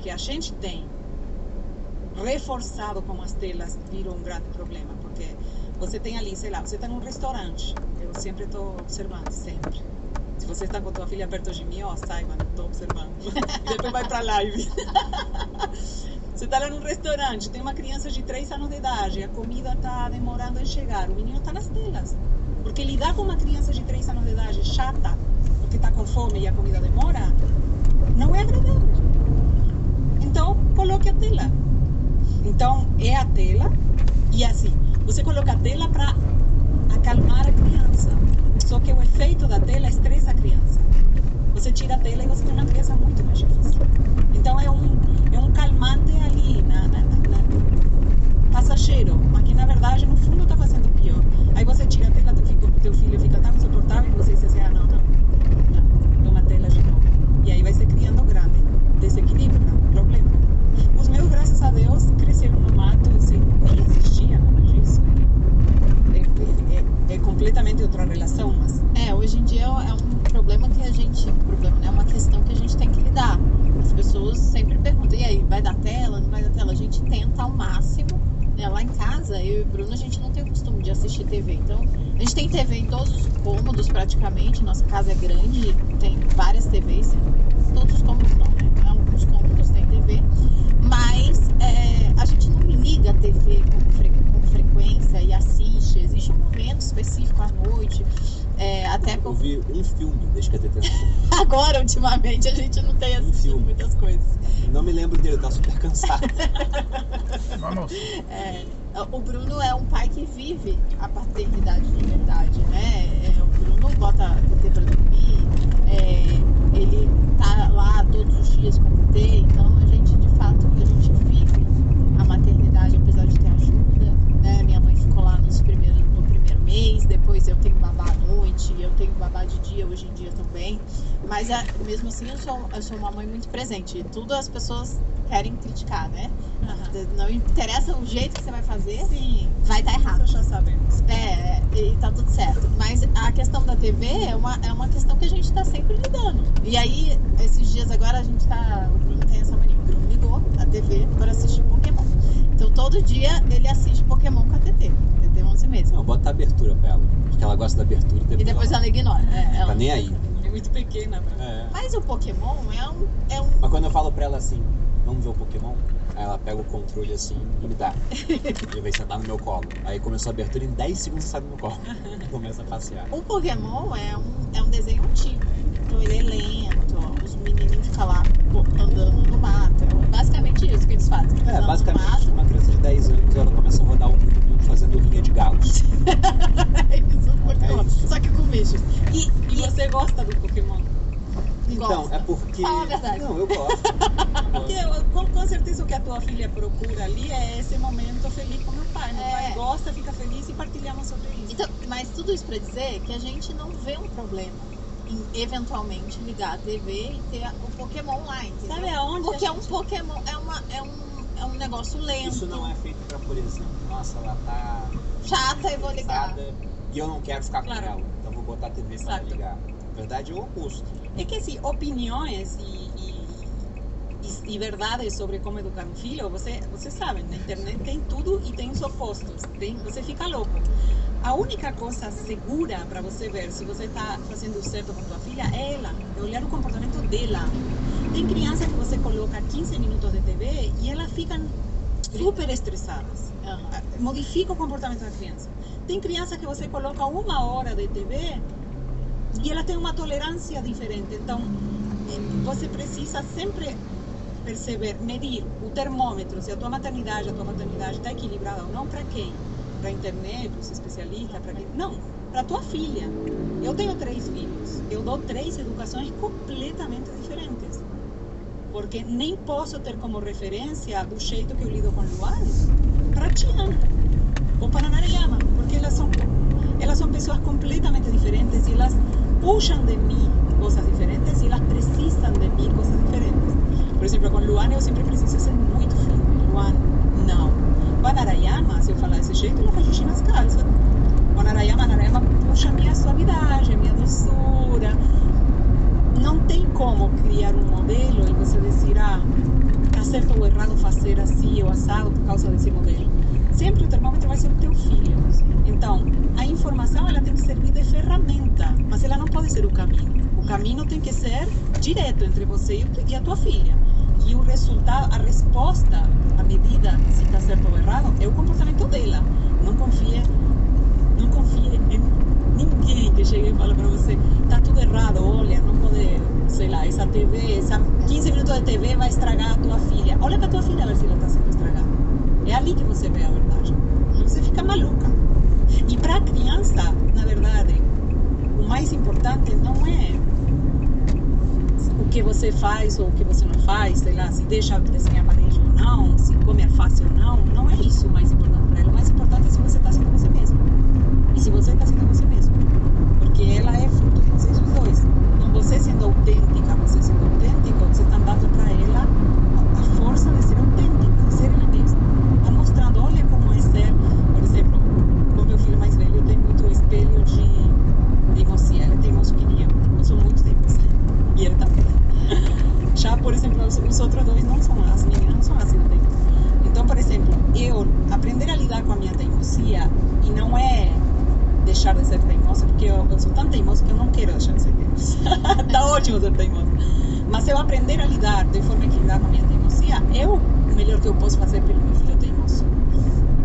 que a gente tem, reforçado com as telas, virou um grande problema, porque você tem ali, sei lá, você está num restaurante, eu sempre estou observando, sempre. Se você está com tua filha perto de mim, ó, saiba, não estou observando. E depois vai para a live. Você está lá num restaurante, tem uma criança de 3 anos de idade, a comida está demorando em chegar, o menino está nas telas. Porque lidar com uma criança de 3 anos de idade chata, porque está com fome e a comida demora, não é agradável. Então, coloque a tela. Então, é a tela, e assim, você coloca a tela para acalmar a criança. Só que o efeito da tela estressa a criança. Você tira a tela e você tem uma criança muito mais difícil. Então, é um calmante ali, passageiro, mas que na verdade, no fundo, está fazendo pior. Aí você tira a tela, teu filho fica tão insuportável que você diz assim, não, toma tela de novo. E aí vai se criando grande desequilíbrio, problema. Os meus, graças a Deus, cresceram no mato, assim, nem existia nada disso. É completamente outra relação, mas... hoje em dia é um problema que a gente... é uma questão que a gente tem que lidar. As pessoas sempre perguntam, e aí, vai dar tela, não vai dar tela? A gente tenta ao máximo, né? Lá em casa, eu e o Bruno, a gente não tem o costume de assistir TV. Então, a gente tem TV em todos os cômodos, praticamente. Nossa casa é grande, tem várias TVs. Todos os cômodos não, né? Alguns cômodos tem TV. Mas a gente não liga a TV com frequência e assiste. Existe um momento específico à noite. Até Eu vi um filme desde que a TT nasceu. Agora, ultimamente, a gente não tem assistido muitas coisas. Não me lembro dele, tá super cansado. Vamos. O Bruno é um pai que vive a paternidade de verdade, né? O Bruno bota a TT pra dormir, ele tá lá todos os dias com a TT, então a gente, de fato, vive a maternidade, apesar de ter ajuda, né? Minha mãe ficou lá no primeiro mês, depois eu tenho babá à noite, eu tenho babá de dia, hoje em dia também, mas mesmo assim eu sou uma mãe muito presente. Tudo as pessoas querem criticar, né? Não interessa o jeito que você vai fazer, sim, vai estar errado. Isso já sabemos. E tá tudo certo. Mas a questão da TV é uma questão que a gente tá sempre lidando. E aí, esses dias agora, o Bruno tem essa mania. O Bruno ligou a TV para assistir Pokémon. Então, todo dia ele assiste Pokémon com a TT 11 meses. Não, bota a abertura pra ela, porque ela gosta da abertura E depois ela ignora. Tá nem aí. É muito pequena, né? Mas o Pokémon é um... Mas quando eu falo pra ela assim, vamos ver o Pokémon, aí ela pega o controle assim e me dá. Ele vai sentar no meu colo. Aí começou a abertura, em 10 segundos sai do meu colo. Começa a passear. O Pokémon é um desenho antigo. Então ele é lento, os menininhos ficam lá andando no mato. É basicamente isso que eles fazem. Basicamente, uma criança de 10 anos, ela começa a rodar o mundo fazendo linha de galos. Isso. Só que com bichos. E você gosta do Pokémon? Então, é porque... Fala a verdade. Não, eu gosto. Porque com certeza o que a tua filha procura ali é esse momento feliz com meu pai. Meu pai gosta, fica feliz e partilhamos sobre isso. Então, mas tudo isso pra dizer que a gente não vê um problema em eventualmente ligar a TV e ter o Pokémon lá, entendeu? Sabe aonde? Porque um Pokémon é um negócio lento. Isso não é feito pra, por exemplo, nossa, ela tá... chata, eu vou ligar. E eu não quero ficar com ela, então vou botar a TV pra ligar. Na verdade, é o oposto. É que assim, opiniões e verdades sobre como educar um filho, você sabe, na internet tem tudo e tem os opostos. Você fica louco. A única coisa segura para você ver se você está fazendo certo com tua filha é ela, é olhar o comportamento dela. Tem crianças que você coloca 15 minutos de TV e elas ficam super estressadas. Modifica o comportamento da criança. Tem crianças que você coloca 1 hora de TV e ela tem uma tolerância diferente. Então, você precisa sempre perceber, medir o termômetro, se a tua maternidade está equilibrada ou não, para quem? Para a internet, para os especialistas, para quem? Não, para tua filha. Eu tenho 3 filhos, eu dou 3 educações completamente diferentes. Porque nem posso ter como referência o jeito que eu lido com Luan para Tiana ou para Narayama, porque elas são pessoas completamente diferentes e elas puxam de mim coisas diferentes e elas precisam de mim coisas diferentes. Por exemplo, com Luan eu sempre preciso ser muito firme. Luan, não. Com a Narayama, se eu falar desse jeito, ela faz xixi nas calças. Com a Narayama puxa a minha suavidade, a minha doçura. Não tem como criar um modelo e você dizer, errado fazer assim ou assado por causa desse modelo. Sempre o termômetro vai ser o teu filho. Então, a informação ela tem que servir de ferramenta, mas ela não pode ser o caminho. O caminho tem que ser direto entre você e a tua filha. E o resultado, a resposta, a medida se está certo ou errado, é o comportamento dela. Não confie em ninguém que chegue e fale para você, tá tudo errado, olha, não pode, sei lá, essa TV, 15 minutos de TV vai estragar a tua filha. Olha para a tua filha a ver se ela está sendo estragada. É ali que você vê a verdade. Você fica maluca. E para a criança, na verdade, o mais importante não é o que você faz ou o que você não faz, sei lá, se deixa desenhar a parede ou não, se come alface ou não. Não é isso o mais importante para ela. O mais importante é se você está sendo você mesmo. E se você está sendo você mesmo. Porque ela é fruto de vocês os dois. Então, você sendo autêntica, você sendo autêntico, você está dando para ela a força de ser autêntica, de ser ela mesma. Está mostrando, olha como é ser, por exemplo, com meu filho mais velho, eu tenho muito espelho de teimosia. Ele é teimoso que nem eu sou muito teimosa. E ele também. Já, por exemplo, os outros dois não são, as meninas não são assim também. Então, por exemplo, eu aprender a lidar com a minha teimosia, e não é deixar de ser teimosa, porque eu sou tão teimosa que eu não quero deixar de ser teimosa. Tá ótimo ser teimosa. Mas eu aprender a lidar de forma equilibrada com a minha teimosia, é o melhor que eu posso fazer pelo meu filho teimoso.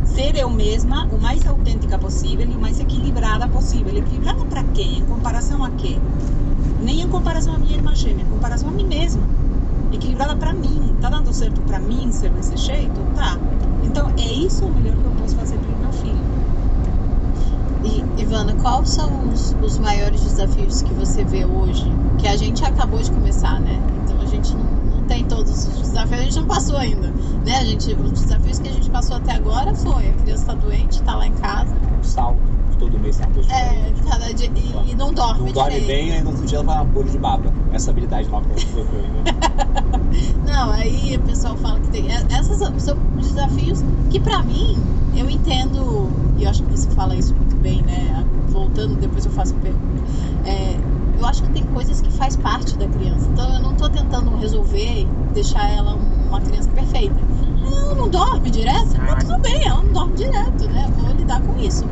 Ser eu mesma o mais autêntica possível e o mais equilibrada possível. Equilibrada para quê? Em comparação a quê? Nem em comparação à minha irmã gêmea, em comparação a mim mesma. Equilibrada para mim. Tá dando certo para mim ser desse jeito? Tá. Então é isso o melhor que eu posso fazer pelo meu filho. E, Ivana, quais são os maiores desafios que você vê hoje? Que a gente acabou de começar, né? Então a gente não tem todos os desafios, a gente não passou ainda, né? Os desafios que a gente passou até agora foi: a criança tá doente, tá lá em casa. Salto, todo mês tem uma coisa diferente. Cada dia, e não dorme. Não dorme bem, aí no outro dia ela vai uma bolha de baba. Essa habilidade nova que ela foi ainda. Não, aí o pessoal fala que tem. Essas são desafios que, pra mim, eu entendo, e eu acho que você fala isso muito bem, né? Voltando, depois eu faço a pergunta. Eu acho que tem coisas que faz parte da criança. Então eu não tô tentando resolver e deixar ela uma criança perfeita. Ela não dorme direto? Tudo bem, ela não dorme direto, né? Vou lidar com isso.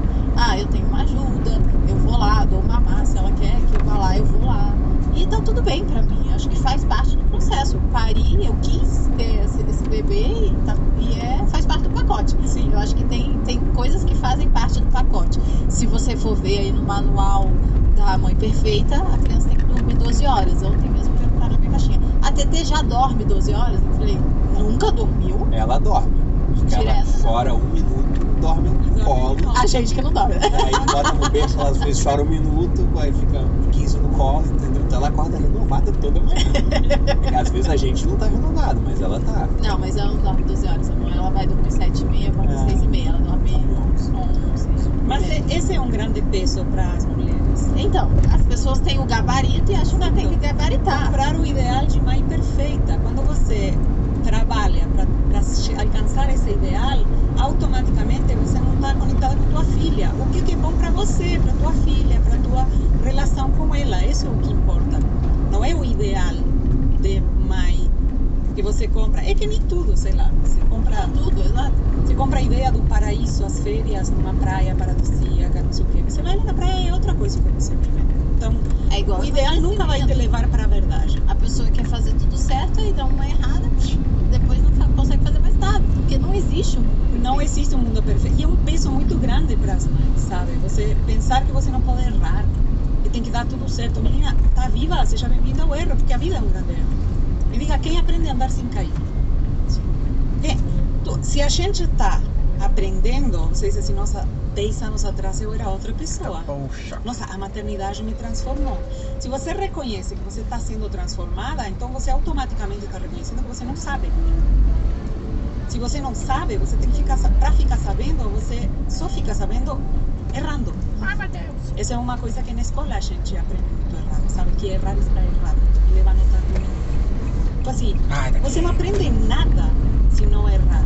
Eu tenho uma ajuda, eu vou lá, dou uma massa, se ela quer que eu vá lá, eu vou lá. E tá tudo bem pra mim. Acho que faz parte do processo. Pari, eu quis ter esse bebê e faz parte do pacote. Sim. Eu acho que tem coisas que fazem parte do pacote. Se você for ver aí no manual da Mãe Perfeita, a criança tem que dormir 12 horas. Ontem mesmo perguntaram na minha caixinha: a TT já dorme 12 horas? Eu falei: nunca dormiu? Ela dorme. Ela Direto. chora 1 minuto, dorme no colo. A gente que não dorme. Aí bota no berço, ela às vezes chora 1 minuto, aí fica 15 no colo, entendeu? Então ela acorda renovada toda manhã. E às vezes a gente não tá renovado, mas ela tá. Não, mas ela não dorme 12 horas, amor. Ela vai dormir 7h30, acorda 6h30. Ela dorme 11. Mas esse é um grande peso para as mulheres. Então, as pessoas têm o gabarito e acham que tem que gabaritar. Comprar o ideal de mãe perfeita. Quando você trabalha para alcançar esse ideal, automaticamente você não está conectada com tua filha. O que é bom para você, para tua filha, para tua relação com ela? Isso é o que importa. Não é o ideal de mãe que você compra. É que nem tudo, sei lá. Você compra Tudo, exato. Você compra a ideia do paraíso, as férias numa praia paradisíaca, não sei o quê. Você vai lá na praia, é outra coisa que você vive. Então, É igual o ideal nunca vai te levar para a verdade. A pessoa quer fazer tudo certo e dá uma errada, depois não consegue fazer mais nada, porque não existe um mundo. Não existe um mundo perfeito. E é um peso muito grande para as mães, sabe? Você pensar que você não pode errar, que tem que dar tudo certo. Menina, tá viva, seja bem-vinda ao erro, porque a vida é um grande erro. E diga, quem aprende a andar sem cair? Se a gente está aprendendo, você diz assim, nossa, 10 anos atrás eu era outra pessoa. Poxa. Nossa, a maternidade me transformou. Se você reconhece que você está sendo transformada, então você automaticamente está reconhecendo que você não sabe. Se você não sabe, você tem que ficar, para ficar sabendo, você só fica sabendo errando. Ai, meu Deus. Essa é uma coisa que na escola a gente aprende muito errado, sabe? Que errar está errado. E leva nota ruim. Então assim, você não aprende nada se não errar.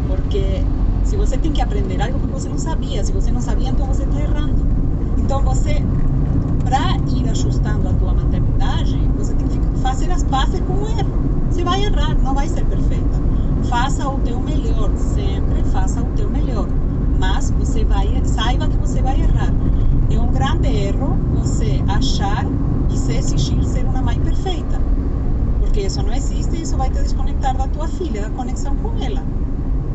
Porque se você tem que aprender algo que você não sabia, se você não sabia, então você está errando. Então você, para ir ajustando a tua maternidade, você tem que fazer as pazes com o erro. Você vai errar, não vai ser perfeita. faça o teu melhor, sempre faça o teu melhor. Mas saiba que você vai errar. É um grande erro você achar e se exigir ser uma mãe perfeita. Porque isso não existe e isso vai te desconectar da tua filha, da conexão com ela.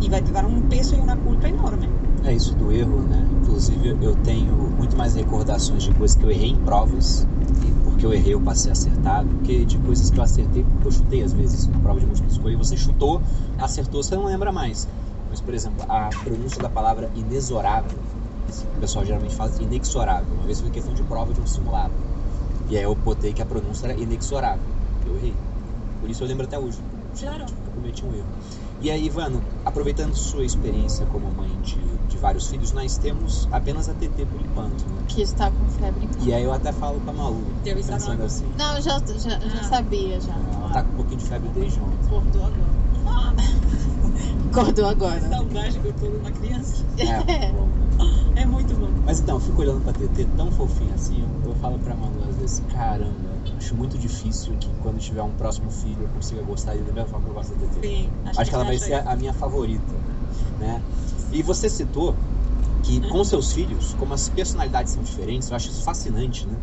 E vai te dar um peso e uma culpa enorme. É isso do erro, né? Inclusive, eu tenho muito mais recordações de coisas que eu errei em provas, e porque eu errei eu passei a acertar, do que de coisas que eu acertei porque eu chutei às vezes. Na prova de múltipla escolha, você chutou, acertou, você não lembra mais. Mas, por exemplo, a pronúncia da palavra inexorável, o pessoal geralmente fala inexorável. Uma vez foi questão de prova de um simulado. E aí eu botei que a pronúncia era inexorável. Eu errei. Por isso eu lembro até hoje. Claro. Eu cometi um erro. E aí, Ivana, aproveitando sua experiência como mãe de vários filhos, nós temos apenas a TT por enquanto, né? Que está com febre. E aí eu até falo com a Malu, Te avisaram pensando agora? assim. Não, eu já sabia, já. Ela tá com um pouquinho de febre desde ontem. Acordou agora. Acordou agora. Saudade que eu tô de uma criança. É, bom. É muito bom. Mas então, eu fico olhando pra TT tão fofinha assim, eu falo pra Malu às vezes, caramba, acho muito difícil que quando tiver um próximo filho eu consiga gostar dele da mesma forma que eu gosto da TT. Sim, Acho que ela vai ser a minha favorita, né? E você citou que com seus filhos, como as personalidades são diferentes, eu acho isso fascinante, né?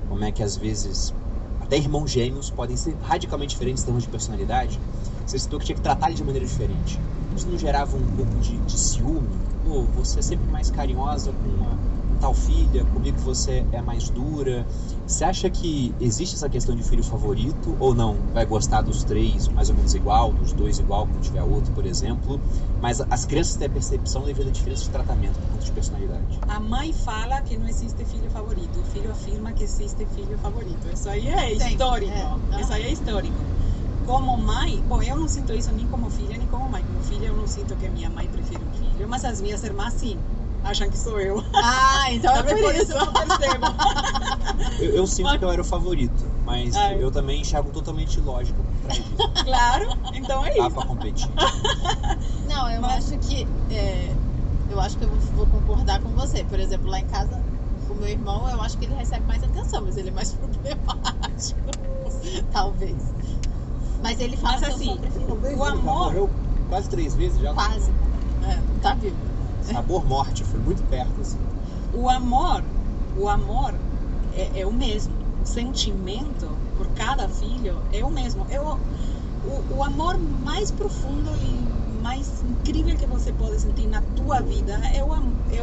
Como é que às vezes até irmãos gêmeos podem ser radicalmente diferentes em termos de personalidade. Você citou que tinha que tratar eles de maneira diferente. Isso não gerava um pouco de ciúme? Pô, você é sempre mais carinhosa com uma tal filha, comigo você é mais dura. Você acha que existe essa questão de filho favorito ou não? Vai gostar dos três mais ou menos igual, dos dois igual, quando tiver outro, por exemplo. Mas as crianças têm a percepção devido à diferença de tratamento por conta de personalidade. A mãe fala que não existe filho favorito. O filho afirma que existe filho favorito. Isso aí é histórico. Isso aí é histórico. Como mãe, bom, eu não sinto isso nem como filha, nem como mãe. Como filha, eu não sinto que a minha mãe prefere um filho. Mas as minhas irmãs, sim. Acham que sou eu. Ah, então é por isso. Eu não percebo. Eu sinto que eu era o favorito, mas eu também enxergo totalmente lógico por trás disso. Claro, então é Dá isso. pra competir. Não, eu acho que eu vou concordar com você. Por exemplo, lá em casa, o meu irmão, eu acho que ele recebe mais atenção, mas ele é mais problemático. Talvez. Mas ele fala Mas que assim, eu sou preferida. o amor... Morreu quase 3 vezes já. Quase. Tá vivo. Sabor morte, foi muito perto, assim. O amor é o mesmo. O sentimento por cada filho é o mesmo. O amor mais profundo e mais incrível que você pode sentir na tua vida é o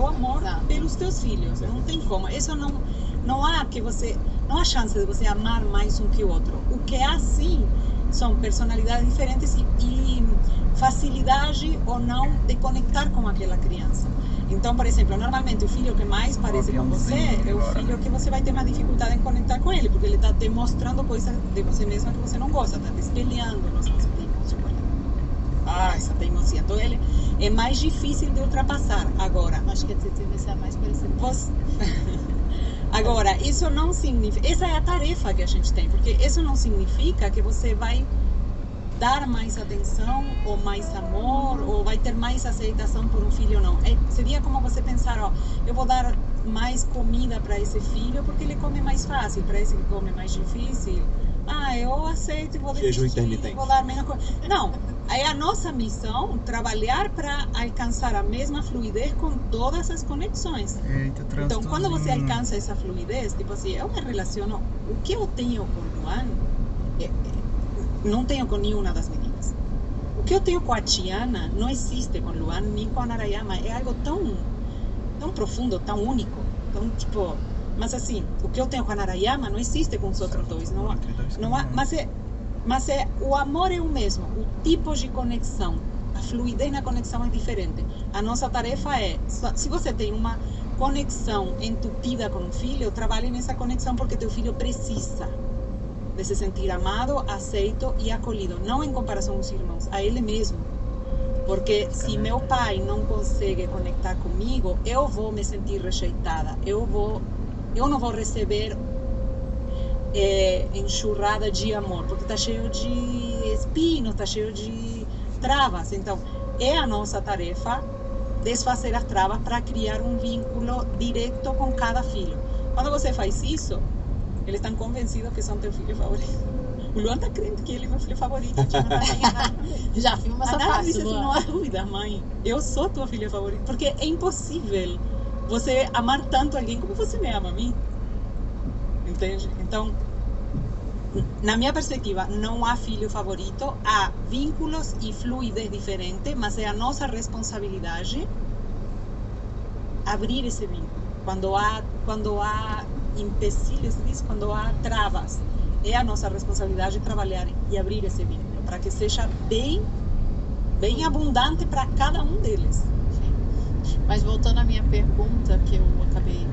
amor Exato. pelos teus filhos. Não tem como. Isso não há chance de você amar mais um que o outro. O que há sim são personalidades diferentes e facilidade ou não de conectar com aquela criança. Então, por exemplo, normalmente o filho que mais parece com você é o filho que você vai ter mais dificuldade em conectar com ele, porque ele está te mostrando coisas de você mesma que você não gosta, está te espelhando, nossa, você teimoso com ele. Essa teimosia. Então, ele é mais difícil de ultrapassar. Agora, Acho que a Titi vai ser a mais parecida. Agora, isso não significa... Essa é a tarefa que a gente tem, porque isso não significa que você vai dar mais atenção ou mais amor ou vai ter mais aceitação por um filho ou não. Seria como você pensar, eu vou dar mais comida para esse filho porque ele come mais fácil, para esse que come mais difícil. Eu aceito e vou desistir, vou dar menos coisa. Não, é a nossa missão trabalhar para alcançar a mesma fluidez com todas as conexões. Então, quando você alcança essa fluidez, tipo assim, eu me relaciono, o que eu tenho com o Luan, não tenho com nenhuma das meninas. O que eu tenho com a Tiana não existe com o Luan nem com a Narayama. É algo tão profundo, tão único, tão tipo... Mas assim, o que eu tenho com a Narayama não existe com os outros dois. Mas o amor é o mesmo, o tipo de conexão, a fluidez na conexão é diferente. A nossa tarefa é, se você tem uma conexão entupida com um filho, trabalhe nessa conexão porque teu filho precisa de se sentir amado, aceito e acolhido, não em comparação aos irmãos, a ele mesmo. Porque se meu pai não consegue conectar comigo, eu vou me sentir rejeitada, eu não vou receber enxurrada de amor, porque está cheio de espinos, está cheio de travas. Então, é a nossa tarefa desfazer as travas para criar um vínculo direto com cada filho. Quando você faz isso, eles estão convencidos que são teu filho favorito. O Luan tá crendo que ele é meu filho favorito. Tipo, não tem nada. Já filma essa Nada parte, disso, assim, Luan. não há dúvida, mãe. Eu sou tua filha favorita. Porque é impossível você amar tanto alguém como você me ama a mim. Entende? Então, na minha perspectiva, não há filho favorito, há vínculos e fluidez diferentes, mas é a nossa responsabilidade abrir esse vínculo. Quando há empecilhos, quando há travas, é a nossa responsabilidade trabalhar e abrir esse vínculo para que seja bem abundante para cada um deles. Sim. Mas voltando à minha pergunta, que eu acabei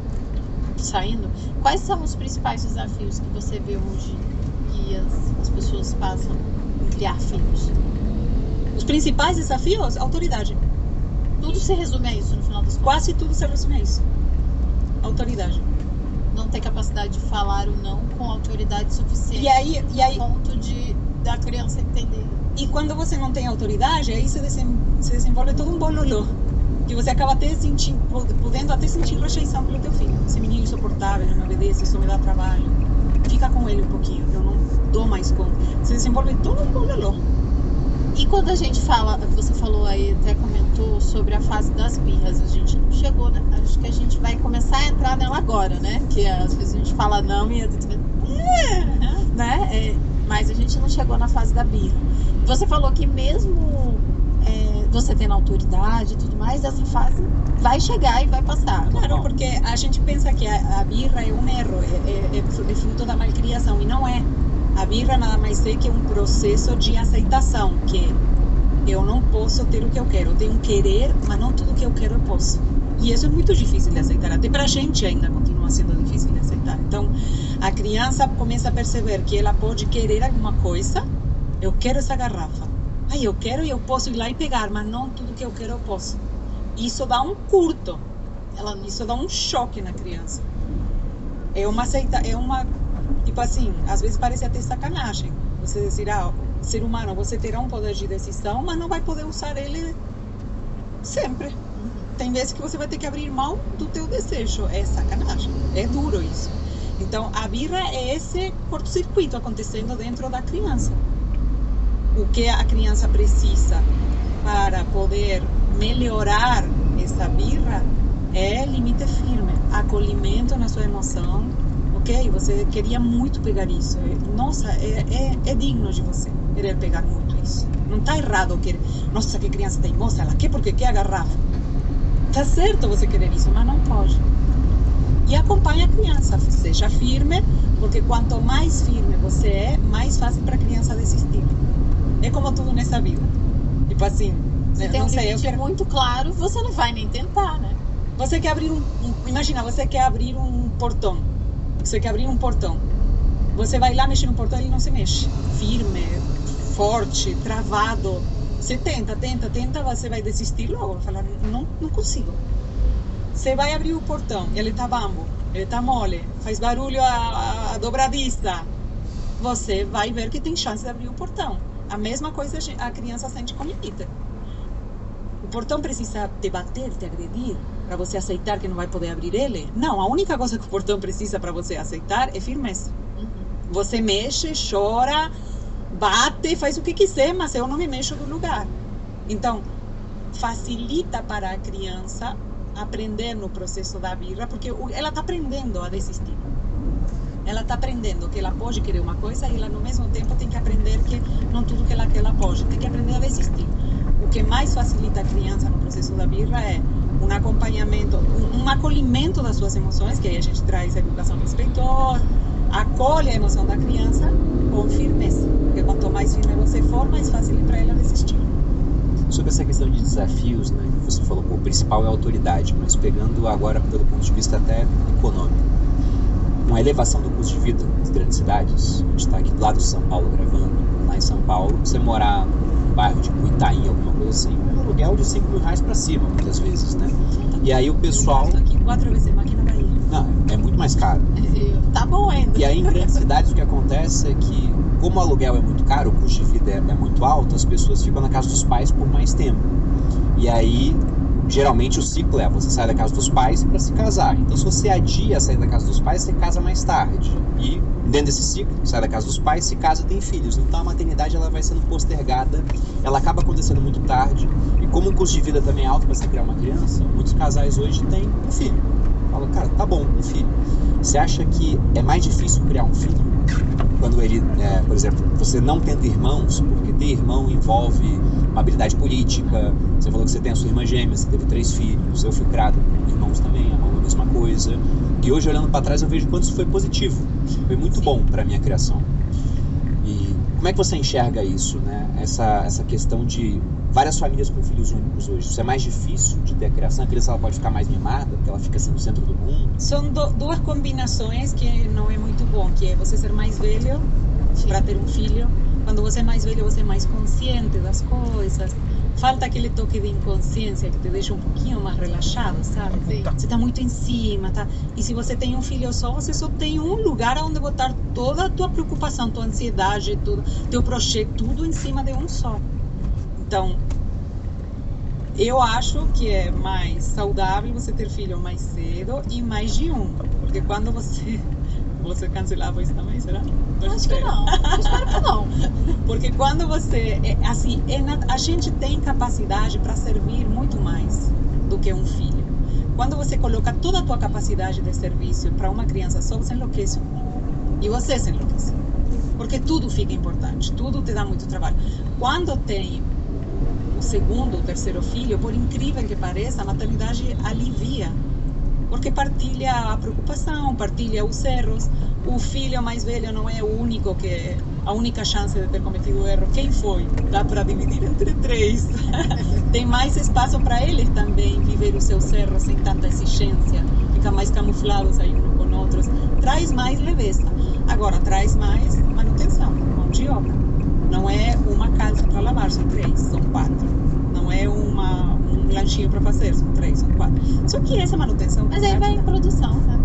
saindo, quais são os principais desafios que você vê hoje que as pessoas passam em criar filhos? Os principais desafios? Autoridade. Tudo se resume a isso no final das contas. Quase tudo se resume a isso. Autoridade. Não ter capacidade de falar o não com autoridade suficiente. E aí a ponto da criança entender. E quando você não tem autoridade, aí se desenvolve todo um bololô. Que você acaba até podendo até sentir rejeição pelo teu filho. Esse menino insuportável, não me obedece, isso me dá trabalho. Fica com ele um pouquinho, eu não dou mais conta. Se desenvolve todo um bololô. E quando a gente fala, você falou aí, até comentou sobre a fase das birras, a gente não chegou, né? Acho que a gente vai começar a entrar nela agora, né? Que às vezes a gente fala não e né? Mas a gente não chegou na fase da birra. Você falou que mesmo você tendo autoridade e tudo mais, essa fase vai chegar e vai passar. Claro, porque a gente pensa que a birra é um erro, é fruto da malcriação, e não é. A birra nada mais é que um processo de aceitação, que eu não posso ter o que eu quero, eu tenho um querer, mas não tudo o que eu quero eu posso. E isso é muito difícil de aceitar, até para a gente ainda continua sendo difícil de aceitar. Então, a criança começa a perceber que ela pode querer alguma coisa, eu quero essa garrafa, eu quero e eu posso ir lá e pegar, mas não tudo que eu quero eu posso. Isso dá um curto, isso dá um choque na criança. Tipo assim, às vezes parece até sacanagem. Você dizer, ser humano, você terá um poder de decisão, mas não vai poder usar ele sempre. Tem vezes que você vai ter que abrir mão do teu desejo. É sacanagem, é duro isso. Então, a birra é esse curto-circuito acontecendo dentro da criança. O que a criança precisa para poder melhorar essa birra é limite firme, acolhimento na sua emoção. Ok, você queria muito pegar isso. Nossa, é digno de você querer pegar muito isso. Não está errado querer. Nossa, que criança teimosa, ela quer porque quer a garrafa. Está certo você querer isso, mas não pode. E acompanhe a criança, seja firme, porque quanto mais firme você é, mais fácil para a criança desistir. É como tudo nessa vida. Tipo assim, você tem um limite muito claro, você não vai nem tentar, né? Você quer abrir imagina, você quer abrir um portão. Você quer abrir um portão. Você vai lá mexer no portão e ele não se mexe. Firme, forte, travado. Você tenta, você vai desistir logo. Vai falar, não consigo. Você vai abrir o portão, ele tá bambo, ele tá mole, faz barulho a dobradiça. Você vai ver que tem chance de abrir o portão. A mesma coisa a criança sente com limite. O portão precisa te bater, te agredir, para você aceitar que não vai poder abrir ele? Não, a única coisa que o portão precisa para você aceitar é firmeza. Você mexe, chora, bate, faz o que quiser, mas eu não me mexo do lugar. Então, facilita para a criança aprender no processo da birra, porque ela está aprendendo a desistir. Ela está aprendendo que ela pode querer uma coisa e ela, no mesmo tempo, tem que aprender que não tudo que ela pode. Tem que aprender a desistir. O que mais facilita a criança no processo da birra é um acompanhamento, um acolhimento das suas emoções, que aí a gente traz a educação do respeitor, acolhe a emoção da criança com firmeza. Porque quanto mais firme você for, mais fácil é para ela desistir. Sobre essa questão de desafios, né, que você falou, o principal é a autoridade, mas pegando agora pelo ponto de vista até econômico. Com a elevação do custo de vida nas grandes cidades, a gente está aqui do lado de São Paulo gravando, lá em São Paulo, você morar num bairro tipo Itaim, alguma coisa assim, um aluguel de R$5.000 para cima, muitas vezes, né? E aí o pessoal... Eu aqui 4 vezes mais aqui na Bahia. Não, é muito mais caro. Tá bom ainda. E aí em grandes cidades o que acontece é que, como o aluguel é muito caro, o custo de vida é muito alto, as pessoas ficam na casa dos pais por mais tempo. E aí geralmente o ciclo é você sai da casa dos pais para se casar. Então se você adia a sair da casa dos pais, você casa mais tarde. E dentro desse ciclo, sai da casa dos pais, se casa, tem filhos. Então a maternidade ela vai sendo postergada, ela acaba acontecendo muito tarde. E como o custo de vida também é alto para você criar uma criança, muitos casais hoje têm um filho. Fala, cara, tá bom, um filho. Você acha que é mais difícil criar um filho quando ele, por exemplo, você não tendo irmãos, porque ter irmão envolve uma habilidade política? Você falou que você tem a sua irmã gêmea, você teve 3 filhos, eu fui criado com irmãos também, a mesma coisa. E hoje, olhando para trás, eu vejo quanto isso foi positivo. Foi muito bom para minha criação. E como é que você enxerga isso, né? Essa questão de várias famílias com filhos únicos hoje. Isso é mais difícil de ter a criação? A criança ela pode ficar mais mimada, porque ela fica assim no centro do mundo? São duas combinações que não é muito bom, que é você ser mais velho para ter um filho. Quando você é mais velho, você é mais consciente das coisas. Falta aquele toque de inconsciência que te deixa um pouquinho mais relaxado, sabe? Sim. Você tá muito em cima, tá? E se você tem um filho só, você só tem um lugar onde botar toda a tua preocupação, tua ansiedade, tudo, teu projeto, tudo em cima de um só. Então, eu acho que é mais saudável você ter filho mais cedo e mais de um. Porque quando você cancelava isso também, será? Acho que não. Eu espero que não. Porque quando você... a gente tem capacidade para servir muito mais do que um filho. Quando você coloca toda a tua capacidade de serviço para uma criança só, você enlouquece. E você se enlouquece. Porque tudo fica importante. Tudo te dá muito trabalho. Quando tem o segundo, o terceiro filho, por incrível que pareça, a maternidade alivia. Porque partilha a preocupação, partilha os erros. O filho mais velho não é o único que a única chance de ter cometido o erro. Quem foi? Dá para dividir entre 3. Tem mais espaço para eles também viver os seus erros sem tanta exigência. Fica mais camuflados aí uns com outros. Traz mais leveza. Agora, traz mais manutenção, mão de obra. Não é uma calça para lavar, são 3, são 4. Não é um lanchinho para fazer, são 3, são 4. Só que essa manutenção... Mas aí vai em produção, tá?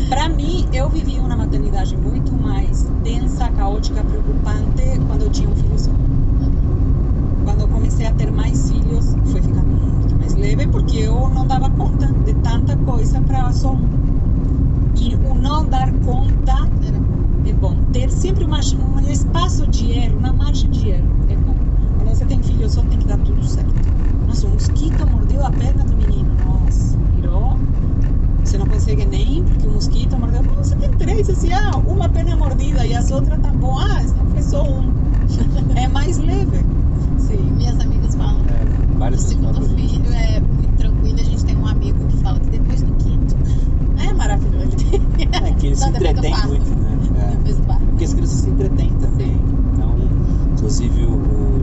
Para mim, eu vivi uma maternidade muito mais densa, caótica, preocupante quando eu tinha um filho só. Quando eu comecei a ter mais filhos, foi ficando muito mais leve, porque eu não dava conta de tanta coisa para só um. E o não dar conta é bom. Ter sempre um espaço de erro, uma margem de erro é bom. Quando você tem filho só, tem que dar tudo certo. Nossa, um mosquito mordeu a perna do menino. Nossa, virou. Você não consegue nem, porque o mosquito mordeu. Você tem 3, assim, uma perna mordida e as outras tá bom. Não foi só um. É mais leve. Sim, minhas amigas falam. O segundo filho é muito tranquilo. A gente tem um amigo que fala que depois do 5º é maravilhoso. É que ele se entretém muito, né? Depois do quarto. Porque as crianças se entretêm também. Então, inclusive,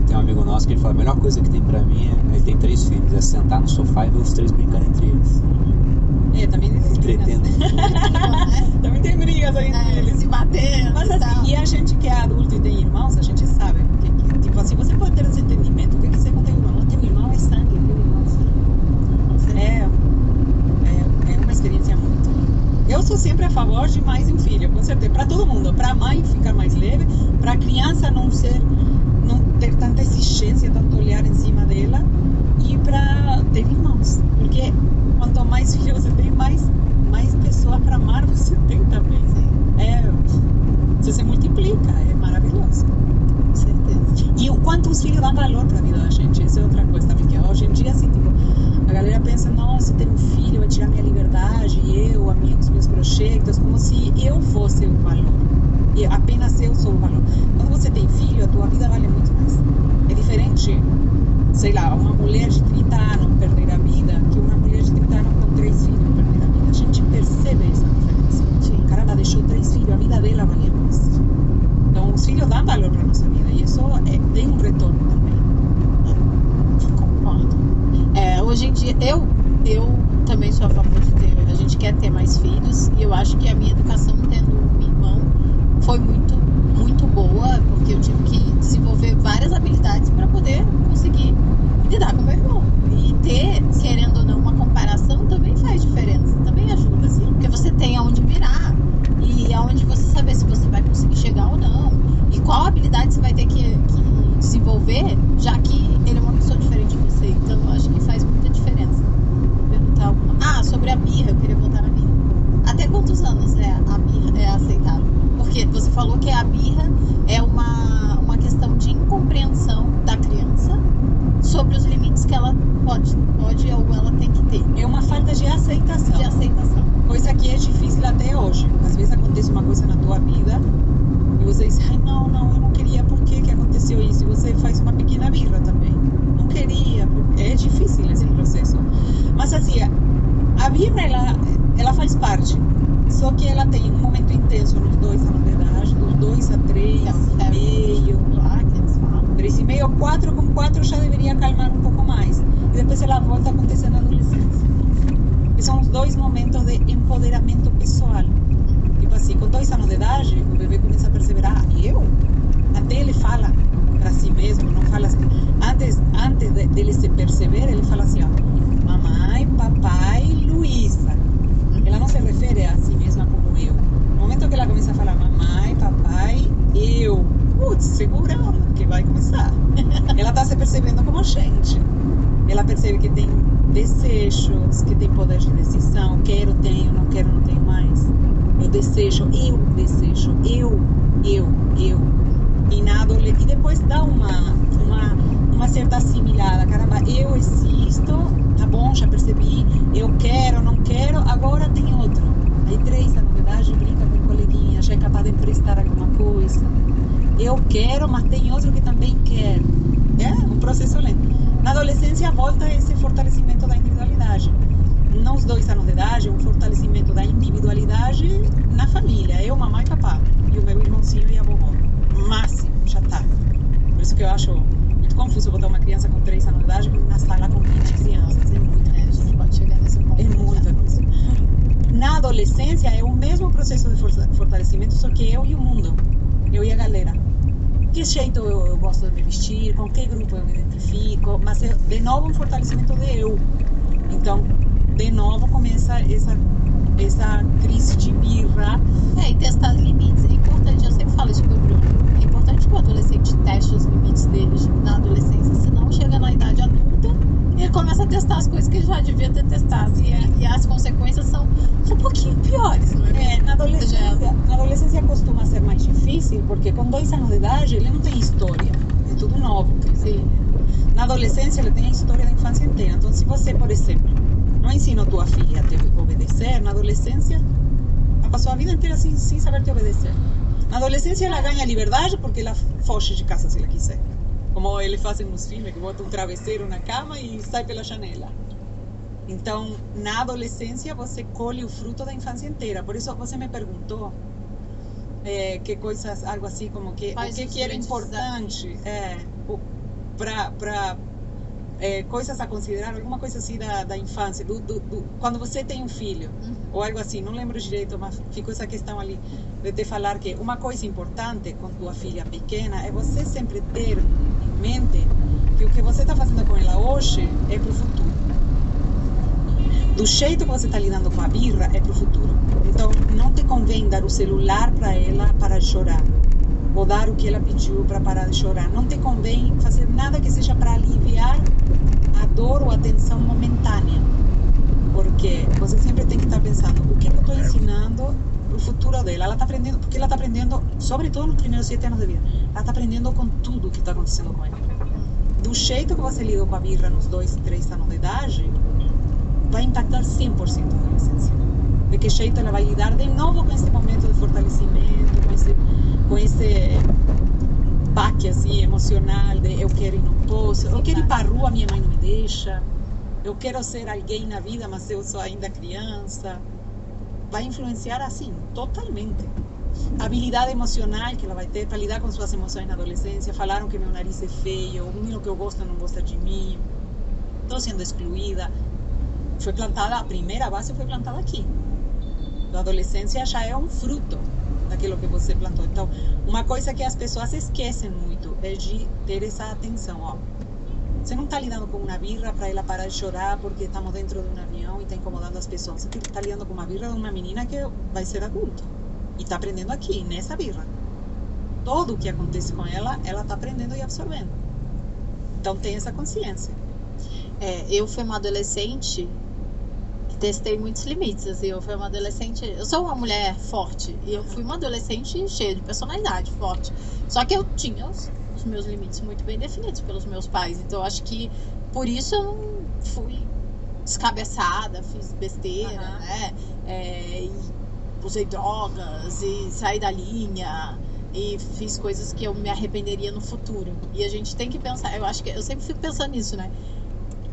tem um amigo nosso que ele fala: a melhor coisa que tem pra mim ele tem 3 filhos, é sentar no sofá e ver os 3 brincando entre eles. Também tem entretendo. Também tem brigas aí entre eles. Se batendo. Mas assim, e a gente que é adulto e tem irmãos, a gente sabe que tipo assim, você pode ter esse entendimento, o que você com teu irmão? Teu irmão é sangue, teu irmão é uma experiência muito. Eu sou sempre a favor de mais um filho, com certeza, para todo mundo, para a mãe ficar mais leve, para a criança não ter tanta exigência, tanto olhar em cima dela, e para ter irmãos, porque quanto mais filhos você tem, mais pessoas para amar você tem também. Você se multiplica, é maravilhoso. Com certeza. E o quanto os filhos dão valor para a vida da gente, isso é outra coisa também, que hoje em dia, assim, tipo, a galera pensa: nossa, ter um filho vai tirar minha liberdade, os meus projetos, como se eu fosse o valor. E apenas eu sou o valor. Quando você tem filho, a tua vida vale muito mais. É diferente, sei lá, uma mulher de 30 anos perder a vida que uma mulher de 30 anos com 3 filhos perder a vida. A gente percebe essa diferença. Caramba, deixou 3 filhos, a vida dela valia mais. Então, os filhos dão valor para nossa vida e isso tem um retorno também. Concordo. Hoje em dia, eu também sou a favor de ter. A gente quer ter mais filhos e eu acho que a minha educação tendo um irmão foi muito, muito boa, porque eu tive que desenvolver várias habilidades para poder conseguir lidar com meu irmão. E ter, querendo ou não, uma comparação também faz diferença, também ajuda, assim, porque você tem aonde virar e aonde você saber se você vai conseguir chegar ou não, e qual habilidade você vai ter que desenvolver, já que ele é uma pessoa diferente de você. Então, eu acho pode ou ela tem que ter. É uma falta de aceitação. De aceitação. Coisa que é difícil até hoje. Às vezes acontece uma coisa na tua vida e você diz, ai, não, eu não queria, por que aconteceu isso? E você faz uma pequena birra também. Não queria, é difícil esse processo. Mas assim, a birra, ela faz parte. Só que ela tem um momento intenso nos 2 anos de idade, dos 2 a 3 e meio. Lá que eles falam. 3 e meio, 4 com 4 já deveria acalmar um pouco mais. E depois ela volta a acontecer na adolescência. E são os 2 momentos de empoderamento pessoal. Tipo assim, com 2 anos de idade, o bebê começa a perceber, eu? Até ele fala para si mesmo, não fala assim. Antes dele se perceber, ele fala assim, ó, mamãe, papai, Luísa. Ela não se refere a si mesma como eu. No momento que ela começa a falar mamãe, papai, eu. Putz, segura que vai começar. Ela está se percebendo como gente. Ela percebe que tem desejos, que tem poder de decisão. Quero, tenho, não quero, não tenho mais. Eu desejo. Eu. E depois dá uma certa assimilada. Caramba, eu existo, tá bom, já percebi. Eu quero, não quero, agora tem outro. Aí 3 anos de idade brinca com coleguinha, já é capaz de emprestar alguma coisa. Eu quero, mas tem outro que também quer. É um processo lento. Na adolescência volta esse fortalecimento da individualidade. Nos 2 anos de idade, um fortalecimento da individualidade na família. Eu, mamãe e papá. E o meu irmãozinho e a vovó. Máximo, já tá. Por isso que eu acho muito confuso botar uma criança com 3 anos de idade na sala com 20 crianças. É muito, A gente pode chegar nesse ponto. é muita coisa. Na adolescência é o mesmo processo de fortalecimento, só que eu e o mundo. Eu e a galera. Que jeito eu gosto de me vestir, com que grupo eu me identifico, mas de novo um fortalecimento de eu. Então, de novo começa essa crise de birra. E testar os limites. É importante, eu sempre falo isso pro Bruno. É importante que o adolescente teste os limites dele na adolescência, senão chega na idade adulta e ele começa a testar as coisas que ele já devia ter testado. E as consequências são um pouquinho piores, não é? Na adolescência costuma ser mais difícil, porque com 2 anos de idade ele não tem história, é tudo novo. Sim. Na adolescência ele tem a história da infância inteira. Então, se você, por exemplo, não ensina a tua filha a te obedecer, na adolescência ela passou a vida inteira sem saber te obedecer. Na adolescência ela ganha liberdade porque ela foge de casa se ela quiser. Como eles fazem nos filmes, que botam um travesseiro na cama e sai pela janela. Então, na adolescência você colhe o fruto da infância inteira. Por isso você me perguntou que coisas, algo assim como que o que era importante para coisas a considerar, alguma coisa assim da infância, quando você tem um filho, ou algo assim, não lembro direito, mas ficou essa questão ali de te falar que uma coisa importante com tua filha pequena é você sempre ter em mente que o que você está fazendo com ela hoje é para o futuro. Do jeito que você está lidando com a birra é para o futuro. Então, não te convém dar o celular para ela para chorar, ou dar o que ela pediu para parar de chorar. Não te convém fazer nada que seja para aliviar a dor ou a tensão momentânea, porque você sempre tem que estar pensando o que eu estou ensinando para o futuro dela. Ela está aprendendo, porque ela está aprendendo, sobretudo nos primeiros 7 anos de vida, ela está aprendendo com tudo o que está acontecendo com ela. Do jeito que você lidou com a birra nos 2, 3 anos de idade, vai impactar 100% a adolescência. De que jeito ela vai lidar de novo com esse momento de fortalecimento, com esse baque assim, emocional de eu quero e não posso, eu quero ir para a rua, minha mãe não me deixa, eu quero ser alguém na vida, mas eu sou ainda criança. Vai influenciar assim, totalmente. A habilidade emocional que ela vai ter para lidar com suas emoções na adolescência. Falaram que meu nariz é feio, o menino que eu gosto não gosta de mim, estou sendo excluída. Foi plantada, a primeira base foi plantada aqui. A adolescência já é um fruto daquilo que você plantou. Então, uma coisa que as pessoas esquecem muito é de ter essa atenção. Ó, você não está lidando com uma birra para ela parar de chorar porque estamos dentro de um avião e está incomodando as pessoas. Você está lidando com uma birra de uma menina que vai ser adulta e está aprendendo aqui, nessa birra. Tudo o que acontece com ela está aprendendo e absorvendo. Então, tem essa consciência. Eu fui uma adolescente que testei muitos limites, assim, eu sou uma mulher forte, e eu fui uma adolescente cheia de personalidade, forte, só que eu tinha os os meus limites muito bem definidos pelos meus pais. Então, eu acho que por isso eu não fui descabeçada, fiz besteira, né? E usei drogas e saí da linha e fiz coisas que eu me arrependeria no futuro. E a gente tem que pensar, eu acho que eu sempre fico pensando nisso, né?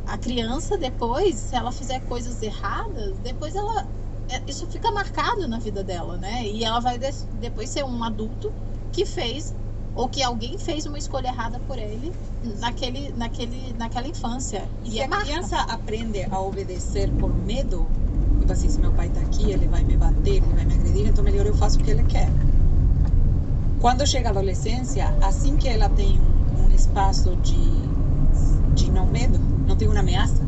A criança depois, se ela fizer coisas erradas, depois isso fica marcado na vida dela, né? E ela vai depois ser um adulto que fez, ou que alguém fez uma escolha errada por ele naquela infância. E se a criança aprende a obedecer por medo, tipo assim, se meu pai tá aqui, ele vai me bater, ele vai me agredir, então melhor eu faço o que ele quer. Quando chega a adolescência, assim que ela tem um espaço de não medo, não tem uma ameaça,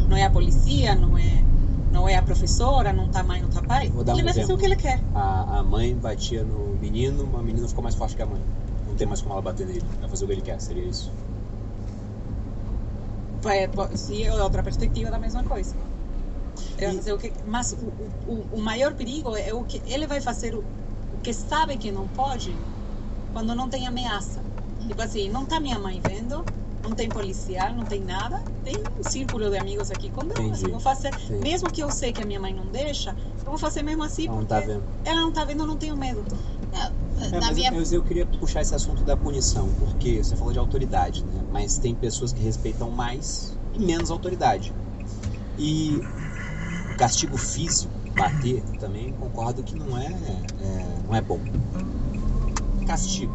não é a polícia, não é a professora, não tá mãe, não tá pai, ele vai fazer o que ele quer. A mãe batia no menino, a menina ficou mais forte que a mãe. Não tem mais como ela bater nele, vai fazer o que ele quer, seria isso? Se é outra perspectiva da mesma coisa. Ele vai fazer o que, mas o maior perigo é o que ele vai fazer, o que sabe que não pode, quando não tem ameaça. Tipo assim, não tá minha mãe vendo, não tem policial, não tem nada, tem um círculo de amigos aqui com drogas. Eu vou fazer, mesmo que eu sei que a minha mãe não deixa, eu vou fazer mesmo assim, ela porque não tá vendo. Ela não tá vendo, eu não tenho medo. Mas eu queria puxar esse assunto da punição, porque você falou de autoridade, né? Mas tem pessoas que respeitam mais e menos autoridade. E o castigo físico, bater, também concordo que não é bom. Castigo,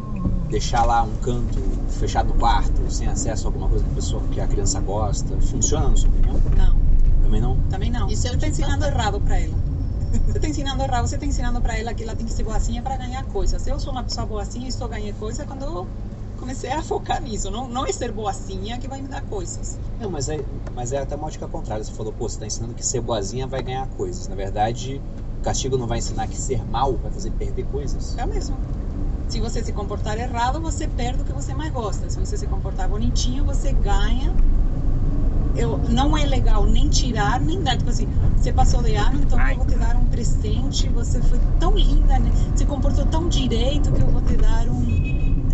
deixar lá um canto fechado no quarto, sem acesso a alguma coisa que a criança gosta, funciona na sua opinião? Não. Também não? Também não. Isso você tá ensinando errado pra ela. Você tá ensinando errado, você tá ensinando pra ela que ela tem que ser boazinha pra ganhar coisas. Eu sou uma pessoa boazinha e só ganhei coisa quando eu comecei a focar nisso. Não é ser boazinha que vai me dar coisas. Não, mas é até uma ótica contrária. Você falou, você tá ensinando que ser boazinha vai ganhar coisas. Na verdade, o castigo não vai ensinar que ser mal vai fazer perder coisas. É o mesmo. Se você se comportar errado, você perde o que você mais gosta. Se você se comportar bonitinho, você ganha. Não é legal nem tirar, nem dar. Tipo assim, você passou de ano, então eu vou te dar um presente. Você foi tão linda, né? Se comportou tão direito que eu vou te dar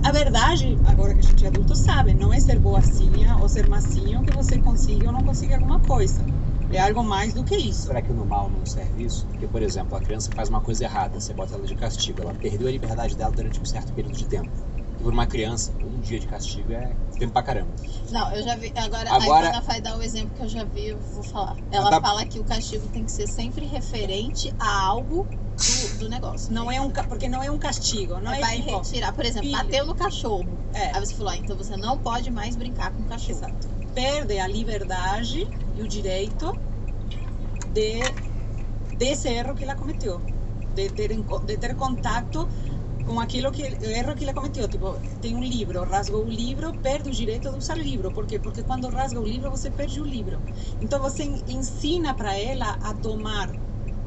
A verdade, agora que a gente é adulto sabe, não é ser boazinha ou ser macinho que você consiga ou não consiga alguma coisa. É algo mais do que isso. Será que no mal não serve isso? Porque, por exemplo, a criança faz uma coisa errada, você bota ela de castigo, ela perdeu a liberdade dela durante um certo período de tempo. E por uma criança, um dia de castigo é tempo pra caramba. Não, eu já vi. Agora a Ana vai dar o exemplo que eu já vi, eu vou falar. Ela fala que o castigo tem que ser sempre referente a algo do negócio. Não é porque não é um castigo. Não vai tipo, retirar, por exemplo, bateu no cachorro. Aí você falou, então você não pode mais brincar com o cachorro. Exato. Perde a liberdade e o direito desse erro que ela cometeu. De ter contato com aquilo o erro que ela cometeu. Tipo, tem um livro, rasgou o livro, perde o direito de usar o livro. Por quê? Porque quando rasga o livro, você perde o livro. Então você ensina para ela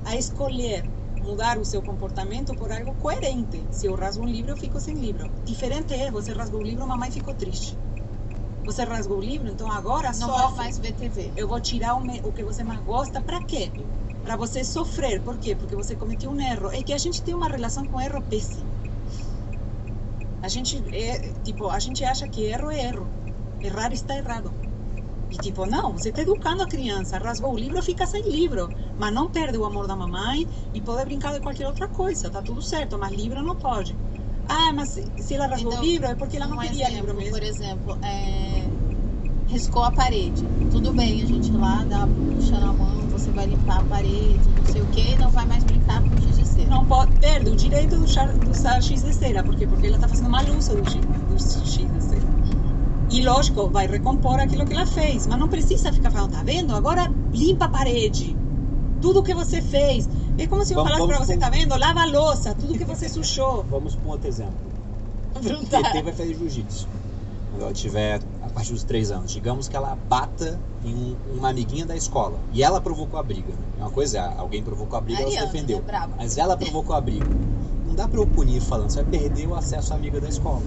a escolher, mudar o seu comportamento por algo coerente. Se eu rasgo um livro, eu fico sem livro. Diferente é, você rasgou o livro, a mamãe ficou triste. Você rasgou o livro, então agora não vai mais ver TV. Eu vou tirar o que você mais gosta, para quê? Para você sofrer. Por quê? Porque você cometeu um erro. É que a gente tem uma relação com erro péssima. A gente acha que erro é erro. Errar está errado. E tipo, não, você está educando a criança. Rasgou o livro, fica sem livro. Mas não perde o amor da mamãe e pode brincar de qualquer outra coisa. Tá tudo certo, mas livro não pode. Ah, mas se ela rasgou o livro é porque ela não queria livro mesmo. Por exemplo, riscou a parede. Tudo bem, a gente lá dá uma puxa na mão, você vai limpar a parede, não sei o que, não vai mais brincar com giz de cera. Não pode, perde o direito de usar giz de cera. Por quê? Porque ela está fazendo mau uso do giz de cera. E lógico, vai recompor aquilo que ela fez. Mas não precisa ficar falando, tá vendo? Agora limpa a parede. Tudo que você fez. É como se eu falasse pra você, tá vendo? Lava a louça, tudo que você sujou. Vamos para um outro exemplo. TT vai fazer jiu-jitsu. Quando ela tiver, a partir dos 3 anos, digamos que ela bata em uma amiguinha da escola. E ela provocou a briga. Né? Uma coisa é, alguém provocou a briga e ela se defendeu. Mas ela provocou a briga. Não dá pra eu punir falando, você vai perder o acesso à amiga da escola.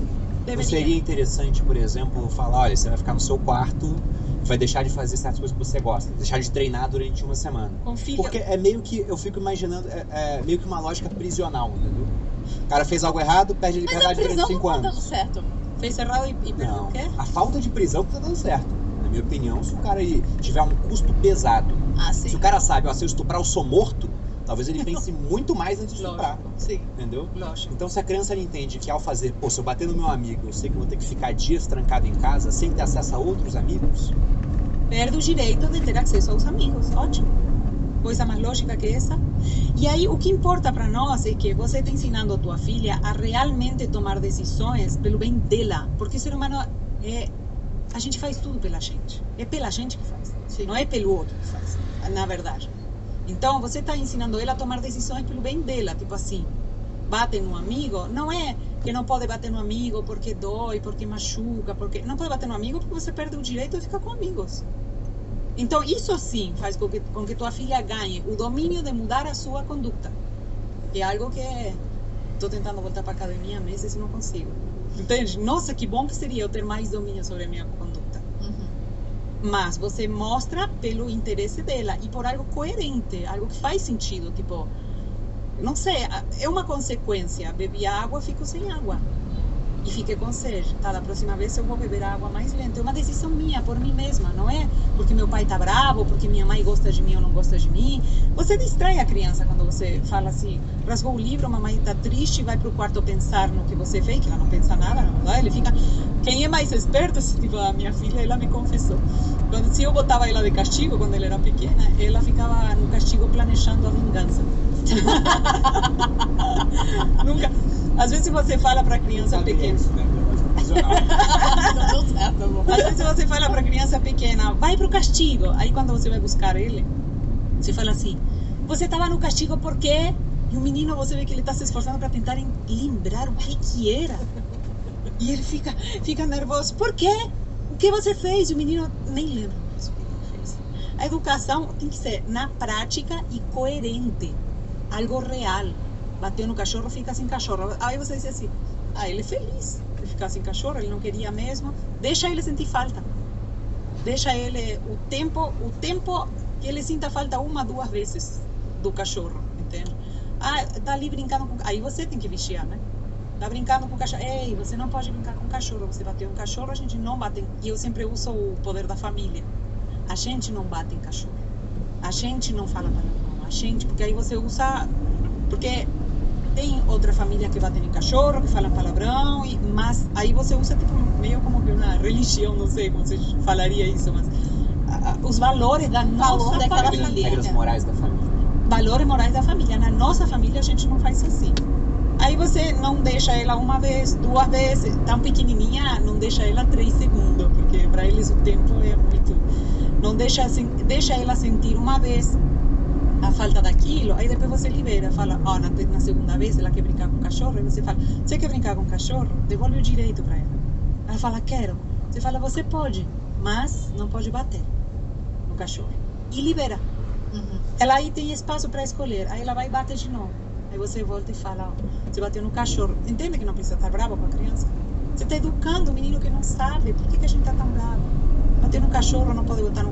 Não seria interessante, por exemplo, falar, olha, você vai ficar no seu quarto, vai deixar de fazer certas coisas que você gosta, deixar de treinar durante uma semana. Porque é meio que, eu fico imaginando, é meio que uma lógica prisional, entendeu? O cara fez algo errado, perde a liberdade durante 5 anos. Mas não tá dando certo. Fez errado e perdeu Não, o quê? a falta de prisão que tá dando certo. Na minha opinião, se o cara ele tiver um custo pesado, Ah, se sim. o cara sabe, ó, se eu estuprar, eu sou morto, talvez ele pense muito mais antes de estuprar. Lógico, Sim. Entendeu? lógico. Então, se a criança ela entende que ao fazer, pô, se eu bater no meu amigo, eu sei que eu vou ter que ficar dias trancado em casa sem ter acesso a outros amigos, Perde o direito de ter acesso aos amigos. Ótimo. Coisa mais lógica que essa. E aí, o que importa para nós é que você está ensinando a tua filha a realmente tomar decisões pelo bem dela. Porque o ser humano a gente faz tudo pela gente. É pela gente que faz. Sim. Não é pelo outro que faz, na verdade. Então, você está ensinando ela a tomar decisões pelo bem dela. Tipo assim, bate no amigo. Não é que não pode bater no amigo porque dói, porque machuca. Não pode bater no amigo porque você perde o direito de ficar com amigos. Então, isso sim faz com que tua filha ganhe o domínio de mudar a sua conduta. Que é algo que estou tentando voltar para a academia há meses e não consigo. Entende? Nossa, que bom que seria eu ter mais domínio sobre a minha conduta. Uhum. Mas você mostra pelo interesse dela e por algo coerente, algo que faz sentido. Tipo, não sei, é uma consequência. Bebi água, fico sem água. E fiquei com sede. Tá, da próxima vez eu vou beber água mais lenta. É uma decisão minha, por mim mesma. Não é porque meu pai tá bravo, porque minha mãe gosta de mim ou não gosta de mim. Você distrai a criança quando você fala assim, rasgou o livro, a mamãe tá triste, vai pro quarto pensar no que você fez, que ela não pensa nada, na verdade. Ele fica... Quem é mais esperto, tipo, a minha filha, ela me confessou. Se eu botava ela de castigo, quando ela era pequena, ela ficava no castigo planejando a vingança. Nunca... Às vezes você fala para criança pequena, Não deu certo, amor. às vezes você fala para criança pequena, vai pro castigo. Aí quando você vai buscar ele, você fala assim, você estava no castigo por quê? E o menino, você vê que ele está se esforçando para tentar lembrar o que era. E ele fica nervoso. Por quê? O que você fez? E o menino nem lembra o que ele fez. A educação tem que ser na prática e coerente. Algo real. Bateu no cachorro, fica sem cachorro. Aí você diz assim, ele é feliz de ficar sem cachorro, ele não queria mesmo. Deixa ele sentir falta. Deixa ele o tempo que ele sinta falta 1, 2 vezes do cachorro, entende? Tá ali brincando com... Aí você tem que vigiar, né? Tá brincando com o cachorro. Ei, você não pode brincar com o cachorro. Você bateu um cachorro, a gente não bate. E eu sempre uso o poder da família. A gente não bate em cachorro. A gente não fala palavrão. A gente... Porque aí você usa... Porque... Tem outra família que batem em cachorro, que falam palavrão, mas aí você usa tipo, meio como que uma religião, não sei como você falaria isso, mas os valores da nossa daquela família. família. regras morais da família. Valores morais da família. Na nossa família a gente não faz assim. Aí você não deixa ela 1 vez, 2 vezes, tão pequenininha, não deixa ela 3 segundos, porque para eles o tempo é muito... Não deixa ela sentir 1 vez a falta daquilo, aí depois você libera, fala, na segunda vez ela quer brincar com o cachorro, aí você fala, você quer brincar com o cachorro? Devolve o direito para ela. Ela fala, quero. Você fala, você pode, mas não pode bater no cachorro. E libera. Uhum. Ela aí tem espaço para escolher, aí ela vai e bate de novo. Aí você volta e fala, você bateu no cachorro. Entende que não precisa estar brava com a criança? Você está educando um menino que não sabe, por que a gente está tão bravo? Bater no cachorro, não pode bater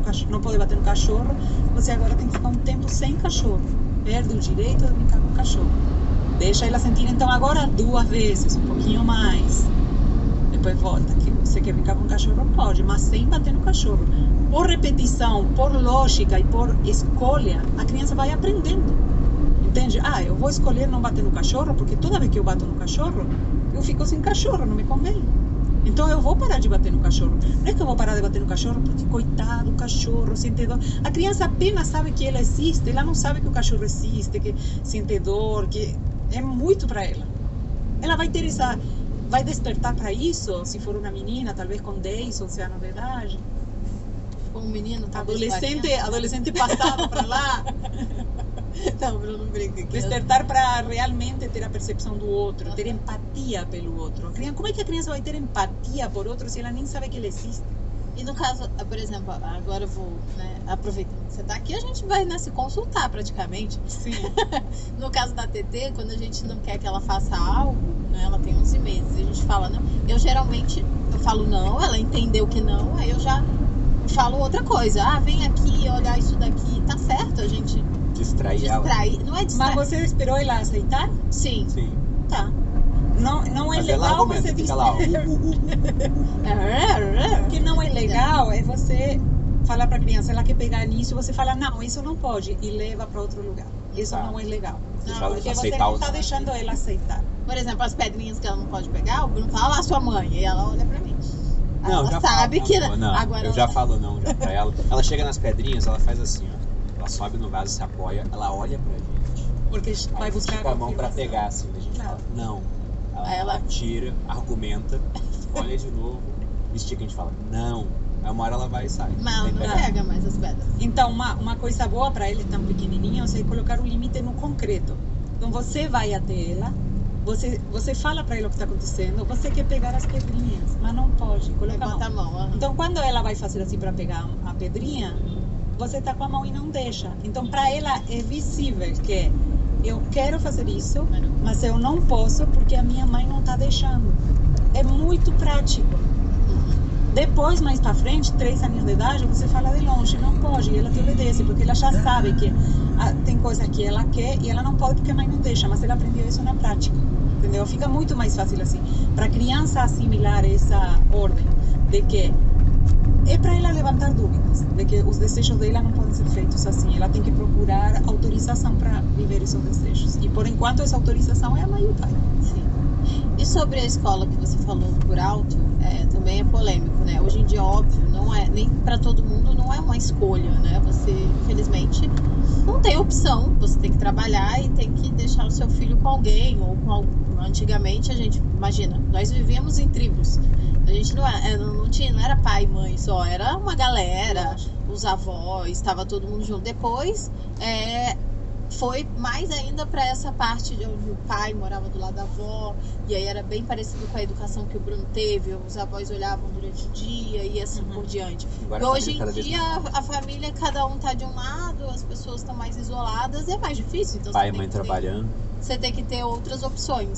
no cachorro, você agora tem que ficar um tempo sem cachorro. Perde o direito de brincar com o cachorro. Deixa ela sentir, então, agora 2 vezes, um pouquinho mais. Depois volta, que você quer brincar com o cachorro, pode, mas sem bater no cachorro. Por repetição, por lógica e por escolha, a criança vai aprendendo. Entende? Eu vou escolher não bater no cachorro, porque toda vez que eu bato no cachorro, eu fico sem cachorro, não me convém. Então eu vou parar de bater no cachorro. Não é que eu vou parar de bater no cachorro porque, coitado, o cachorro sente dor. A criança apenas sabe que ela existe, ela não sabe que o cachorro existe, que sente dor, que é muito para ela. Ela vai ter vai despertar para isso, se for uma menina, talvez com 10 ou 11 anos de idade. Com um menino, talvez Adolescente passado para lá. Não, Bruno, brinca aqui. Despertar para realmente ter a percepção do outro, ter empatia pelo outro. Como é que a criança vai ter empatia por outro se ela nem sabe que ele existe? E no caso, por exemplo, agora eu vou, aproveitando que você tá aqui, a gente vai se consultar praticamente. Sim. No caso da TT, quando a gente não quer que ela faça algo, ela tem 11 meses, a gente fala, não. Eu geralmente, falo não, ela entendeu que não, aí eu já falo outra coisa. Vem aqui, olhar isso daqui, tá certo, a gente... Distrair ela. Não é distrair. Mas você esperou ela aceitar? Sim. Sim. Tá. não é Mas ela legal argumenta, você fica lá, ó. O que não é legal é você falar para a criança, ela quer pegar nisso, você fala, não, isso não pode, e leva para outro lugar. Isso Tá. não é legal. Deixa ela Porque você aceitar não os- está deixando ela aceitar. Por exemplo, as pedrinhas que ela não pode pegar, o Bruno fala lá, sua mãe. E ela olha pra mim. Não, Ela já sabe falo, que. não, Agora eu ela já tá- falo não já pra ela. Ela chega nas pedrinhas, ela faz assim, ó. Ela sobe no vaso, se apoia, ela olha pra gente. Porque vai Aí buscar estica a mão pra confirmação. pegar, assim, a gente Claro. fala, não. Aí Ela ela- tira, argumenta, olha de novo, estica, a gente fala, não. Aí uma hora ela vai e sai. Mas ela Tem não que Tá. pegar. pega mais as pedras. Então, uma coisa boa para eles tão pequenininhos é colocar o limite no concreto. Então, você vai até ela, você fala para ela o que está acontecendo, você quer pegar as pedrinhas, mas não pode, coloca a Levanta mão. a mão. aham. Então, quando ela vai fazer assim para pegar a pedrinha, você tá com a mão e não deixa. Então, para ela é visível que eu quero fazer isso, mas eu não posso porque a minha mãe não está deixando. É muito prático. Depois, mais para frente, 3 anos de idade, você fala de longe, não pode, e ela te obedece, porque ela já sabe que tem coisa que ela quer e ela não pode porque a mãe não deixa, mas ela aprendeu isso na prática, entendeu? Fica muito mais fácil assim. Para a criança assimilar essa ordem de que é para ela levantar dúvidas, de que os desejos dela não podem ser feitos assim, ela tem que procurar autorização para viver esses desejos. E por enquanto essa autorização é a mãe e o pai. Sim. E sobre a escola que você falou por alto, também é polêmico, né? Hoje em dia, óbvio, não é nem para todo mundo, não é uma escolha, né? Você, infelizmente, não tem opção. Você tem que trabalhar e tem que deixar o seu filho com alguém ou com algum. Antigamente, a gente, imagina, nós vivíamos em tribos. A gente não era pai e mãe só, era uma galera, os avós, estava todo mundo junto. Depois, foi mais ainda para essa parte de onde o pai morava do lado da avó, e aí era bem parecido com a educação que o Bruno teve, os avós olhavam durante o dia e assim por diante. Agora E a hoje família em cada vez dia menor. a família, cada um tá de um lado, as pessoas estão mais isoladas, é mais difícil. Então Pai e você tem mãe que ter- trabalhando. você tem que ter outras opções.